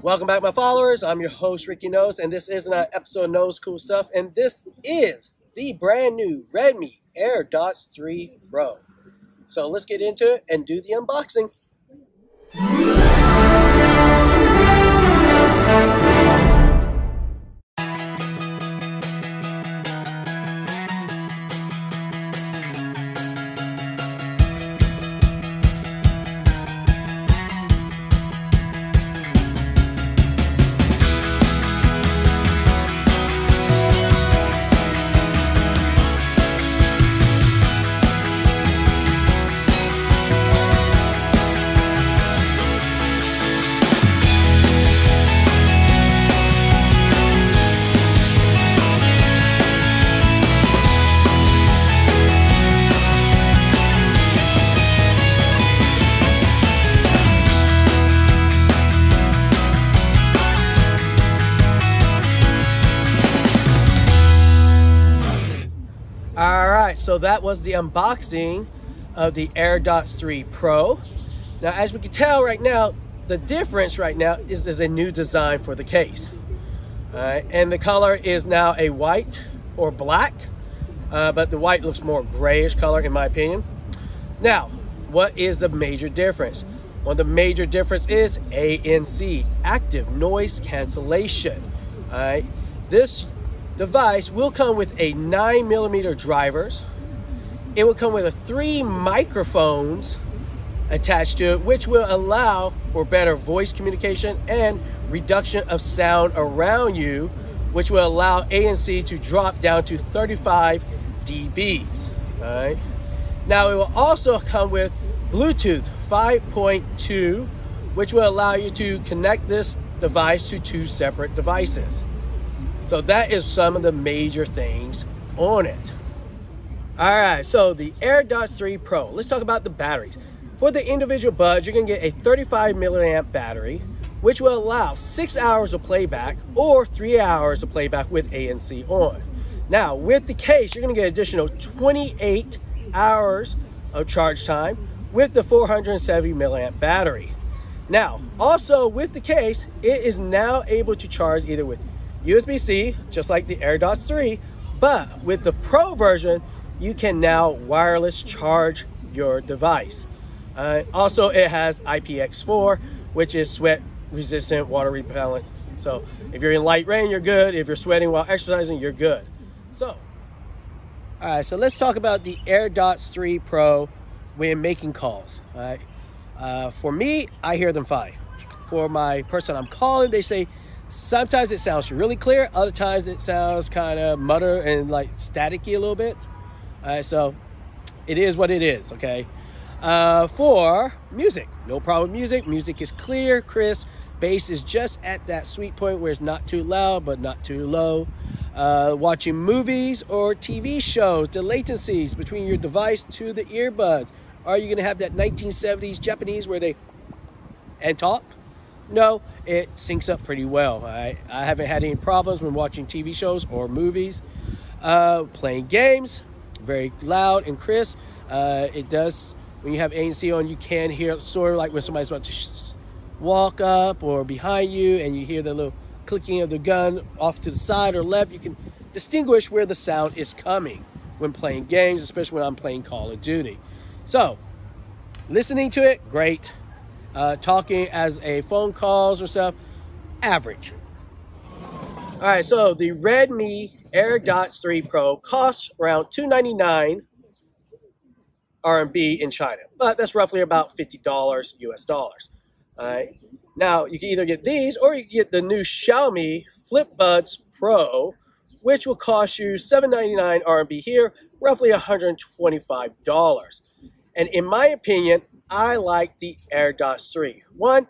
Welcome back, my followers. I'm your host, Ricky Knoles, and this is an episode of Knoles Cool Stuff, and this is the brand new Redmi Airdots 3 Pro. So let's get into it and do the unboxing. Alright, so that was the unboxing of the Airdots 3 Pro. Now, as we can tell right now, the difference right now is there's a new design for the case. Alright, and the color is now a white or black, but the white looks more grayish color in my opinion. Now, what is the major difference? Well, the major difference is ANC, active noise cancellation. Alright, this device will come with a 9mm drivers. It will come with 3 microphones attached to it, which will allow for better voice communication and reduction of sound around you, which will allow ANC to drop down to 35 dBs. All right. Now it will also come with Bluetooth 5.2, which will allow you to connect this device to 2 separate devices. So that is some of the major things on it. All right, so the Airdots 3 Pro. Let's talk about the batteries. For the individual buds, you're gonna get a 35 milliamp battery, which will allow 6 hours of playback or 3 hours of playback with ANC on. Now, with the case, you're gonna get additional 28 hours of charge time with the 470 milliamp battery. Now, also with the case, it is now able to charge either with USB-C, just like the Airdots 3, but with the Pro version, you can now wireless charge your device. Also, it has IPX4, which is sweat resistant, water repellent. So if you're in light rain, you're good. If you're sweating while exercising, you're good. So, all right, so let's talk about the Airdots 3 Pro when making calls. All right, for me, I hear them fine. For my person I'm calling, they say, sometimes it sounds really clear, other times it sounds kind of mutter and like staticky a little bit. So it is what it is, okay? For music, no problem with music. Music is clear, crisp. Bass is just at that sweet point where it's not too loud, but not too low. Watching movies or TV shows, the latencies between your device to the earbuds. Are you gonna have that 1970s Japanese where they and talk? No, it syncs up pretty well. I haven't had any problems when watching TV shows or movies. Playing games, very loud and crisp. It does, when you have ANC on, you can hear sort of like when somebody's about to walk up or behind you and you hear the little clicking of the gun off to the side or left. You can distinguish where the sound is coming when playing games, especially when I'm playing Call of Duty. So, listening to it, great. Talking as a phone calls or stuff, average. All right, so the Redmi Airdots 3 Pro costs around $299 RMB in China, but that's roughly about $50 US dollars. All right, now you can either get these or you can get the new Xiaomi FlipBuds Pro, which will cost you $799 RMB here, roughly $125. And in my opinion, I like the Airdots 3. One,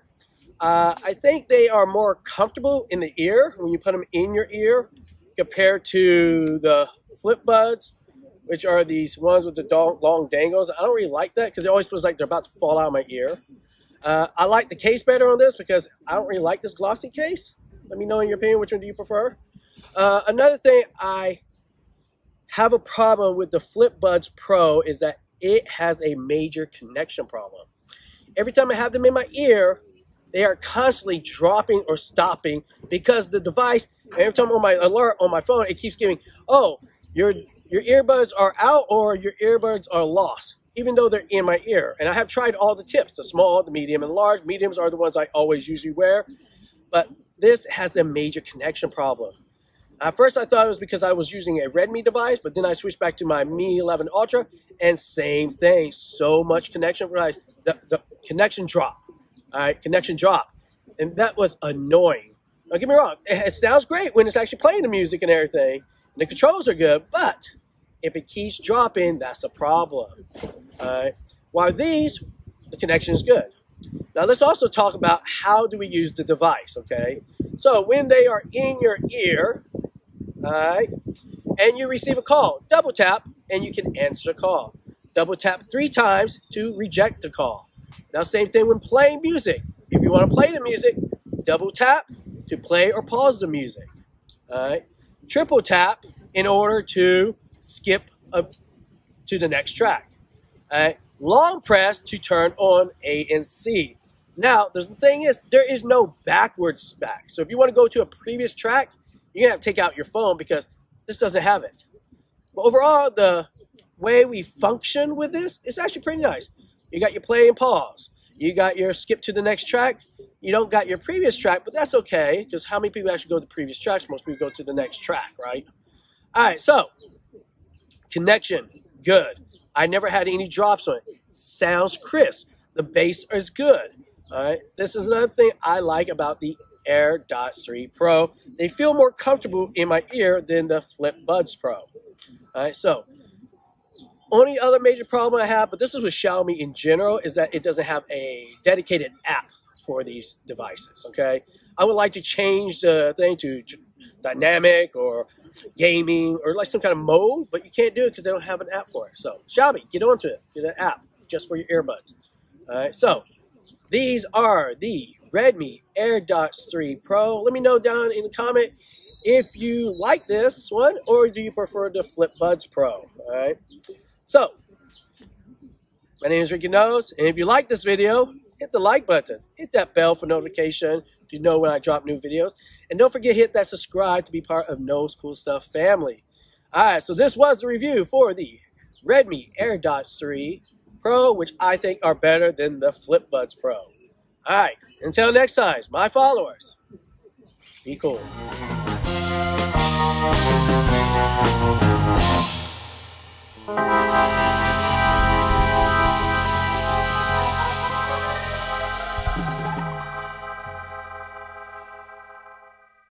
I think they are more comfortable in the ear when you put them in your ear compared to the FlipBuds, which are these ones with the long dangles. I don't really like that because it always feels like they're about to fall out of my ear. I like the case better on this because I don't really like this glossy case. Let me know in your opinion, which one do you prefer? Another thing I have a problem with the FlipBuds Pro is that it has a major connection problem. Every time I have them in my ear, they are constantly dropping or stopping because the device, every time on my alert on my phone, it keeps giving, oh, your earbuds are out or your earbuds are lost, even though they're in my ear. And I have tried all the tips, the small, the medium, and large. Mediums are the ones I always usually wear. But this has a major connection problem. At first, I thought it was because I was using a Redmi device, but then I switched back to my Mi 11 Ultra, and same thing. So much connection, the connection drop. All right, connection drop. And that was annoying. Don't get me wrong. It sounds great when it's actually playing the music and everything. And the controls are good, but if it keeps dropping, that's a problem. All right. While these, the connection is good. Now, let's also talk about how do we use the device, okay? So when they are in your ear, all right, and you receive a call, double tap, and you can answer the call. Double tap 3 times to reject the call. Now, same thing when playing music. If you want to play the music, double tap to play or pause the music. All right. Triple tap in order to skip up to the next track. All right. Long press to turn on A and C. Now, the thing is, there is no backwards back. So if you want to go to a previous track, you're going to have to take out your phone because this doesn't have it. But overall, the way we function with this is actually pretty nice. You got your play and pause. You got your skip to the next track. You don't got your previous track, but that's okay, because how many people actually go to previous tracks? Most people go to the next track, right? All right, so connection, good. I never had any drops on it. Sounds crisp. The bass is good. All right, this is another thing I like about the Airdots 3 Pro. They feel more comfortable in my ear than the FlipBuds Pro. All right, so only other major problem I have, but this is with Xiaomi in general, is that it doesn't have a dedicated app for these devices, okay? I would like to change the thing to dynamic or gaming or like some kind of mode, but you can't do it because they don't have an app for it. So Xiaomi, get onto it. Get an app just for your earbuds. All right, so these are the Redmi Airdots 3 Pro. Let me know down in the comment if you like this one or do you prefer the FlipBuds Pro, all right? So, my name is Ricky Knoles, and if you like this video, hit the like button. Hit that bell for notification to know when I drop new videos. And don't forget to hit that subscribe to be part of Knoles Cool Stuff family. Alright, so this was the review for the Redmi Airdots 3 Pro, which I think are better than the FlipBuds Pro. Alright, until next time, my followers, be cool.